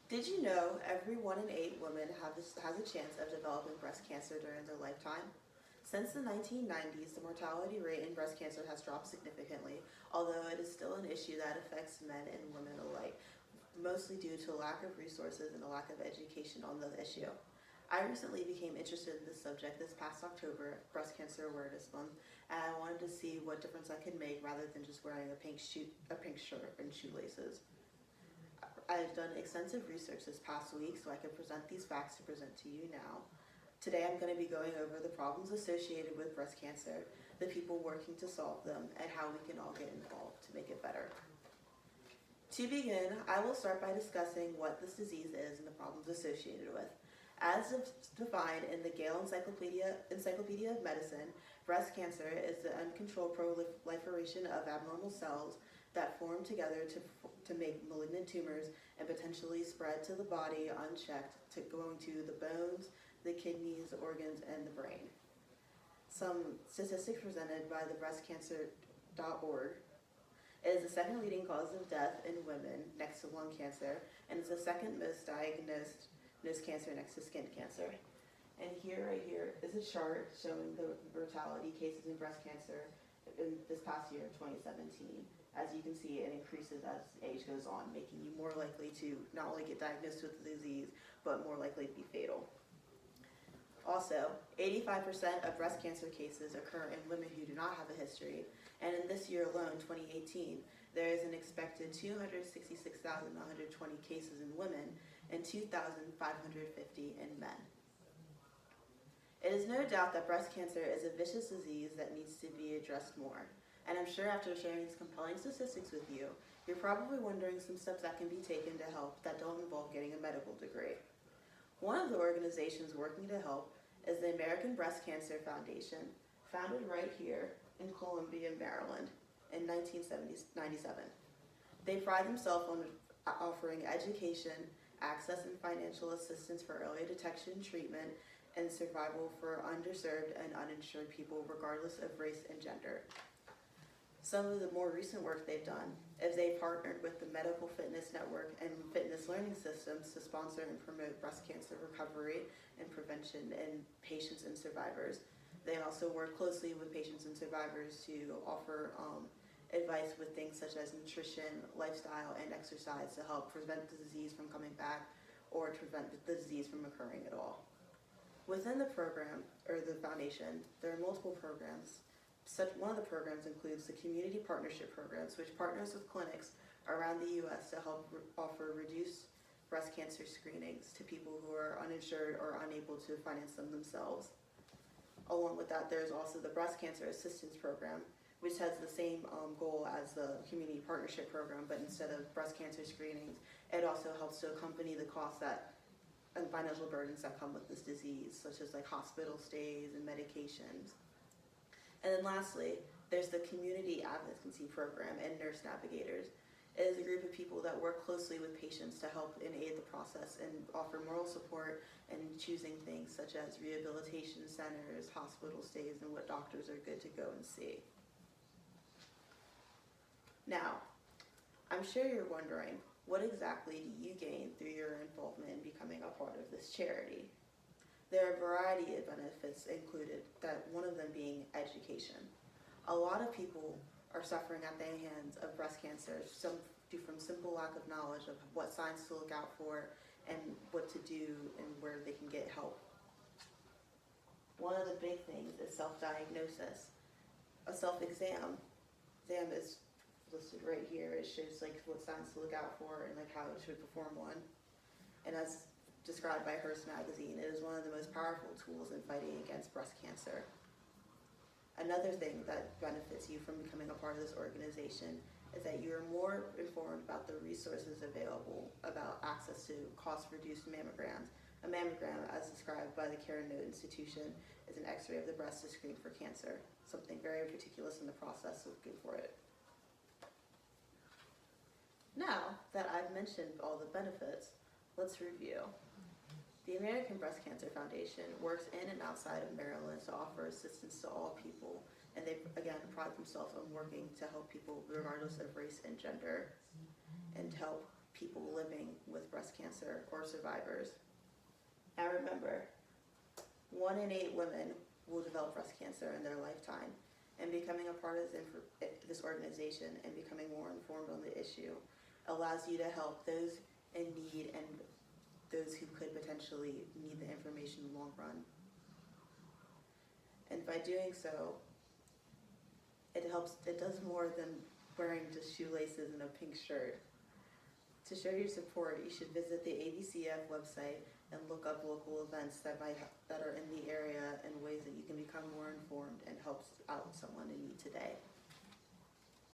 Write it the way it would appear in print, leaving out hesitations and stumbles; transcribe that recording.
Did you know every 1 in 8 women has a chance of developing breast cancer during their lifetime? Since the 1990s, the mortality rate in breast cancer has dropped significantly, although it is still an issue that affects men and women alike, mostly due to a lack of resources and a lack of education on the issue. I recently became interested in this subject this past October, Breast Cancer Awareness Month, and I wanted to see what difference I could make rather than just wearing a pink shirt and shoelaces. I've done extensive research this past week so I can present these facts to present to you now. Today I'm going to be going over the problems associated with breast cancer, the people working to solve them, and how we can all get involved to make it better. To begin, I will start by discussing what this disease is and the problems associated with. As defined in the Gale Encyclopedia of Medicine, breast cancer is the uncontrolled proliferation of abnormal cells that form together to make malignant tumors and potentially spread to the body unchecked, going to the bones, the kidneys, organs, and the brain. Some statistics presented by the breastcancer.org. It is the second leading cause of death in women next to lung cancer, and is the second most diagnosed nose cancer next to skin cancer. And right here is a chart showing the mortality cases in breast cancer in this past year, 2017. As you can see, it increases as age goes on, making you more likely to not only get diagnosed with the disease, but more likely to be fatal. Also, 85% of breast cancer cases occur in women who do not have a history, and in this year alone, 2018, there is an expected 266,120 cases in women and 2,550 in men. It is no doubt that breast cancer is a vicious disease that needs to be addressed more. And I'm sure after sharing these compelling statistics with you, you're probably wondering some steps that can be taken to help that don't involve getting a medical degree. One of the organizations working to help is the American Breast Cancer Foundation, founded right here in Columbia, Maryland in 1997. They pride themselves on offering education, access and financial assistance for early detection, treatment, and survival for underserved and uninsured people regardless of race and gender. Some of the more recent work they've done is they partnered with the Medical Fitness Network and Fitness Learning Systems to sponsor and promote breast cancer recovery and prevention in patients and survivors. They also work closely with patients and survivors to offer advice with things such as nutrition, lifestyle, and exercise to help prevent the disease from coming back or to prevent the disease from occurring at all. Within the program, or the foundation, there are multiple programs. One of the programs includes the Community Partnership Programs, which partners with clinics around the U.S. to help offer reduced breast cancer screenings to people who are uninsured or unable to finance them themselves. Along with that, there's also the Breast Cancer Assistance Program, which has the same goal as the Community Partnership Program, but instead of breast cancer screenings, it also helps to accompany the costs and financial burdens that come with this disease, such as like hospital stays and medications. And then lastly, there's the Community Advocacy Program and Nurse Navigators. It is a group of people that work closely with patients to help and aid the process and offer moral support in choosing things such as rehabilitation centers, hospital stays, and what doctors are good to go and see. Now, I'm sure you're wondering, what exactly do you gain through your involvement in becoming a part of this charity? There are a variety of benefits included, that one of them being education. A lot of people are suffering at the hands of breast cancer due from simple lack of knowledge of what signs to look out for and what to do and where they can get help. One of the big things is self-diagnosis. A self-exam is listed right here. It shows like what signs to look out for and like how it should perform one. And as described by Hearst magazine, it is one of the most powerful tools in fighting against breast cancer. Another thing that benefits you from becoming a part of this organization is that you are more informed about the resources available about access to cost-reduced mammograms. A mammogram, as described by the Karen Note Institution, is an x-ray of the breast to screen for cancer, something very meticulous in the process, so good for it. Now that I've mentioned all the benefits, let's review. The American Breast Cancer Foundation works in and outside of Maryland to offer assistance to all people, and they, again, pride themselves on working to help people regardless of race and gender, and help people living with breast cancer or survivors. And remember, 1 in 8 women will develop breast cancer in their lifetime, and becoming a part of this organization and becoming more informed on the issue allows you to help those in need and those who could potentially need the information in the long run. And by doing so, it does more than wearing just shoelaces and a pink shirt. To show your support, you should visit the ABCF website and look up local events that are in the area and ways that you can become more informed and help out someone in need today.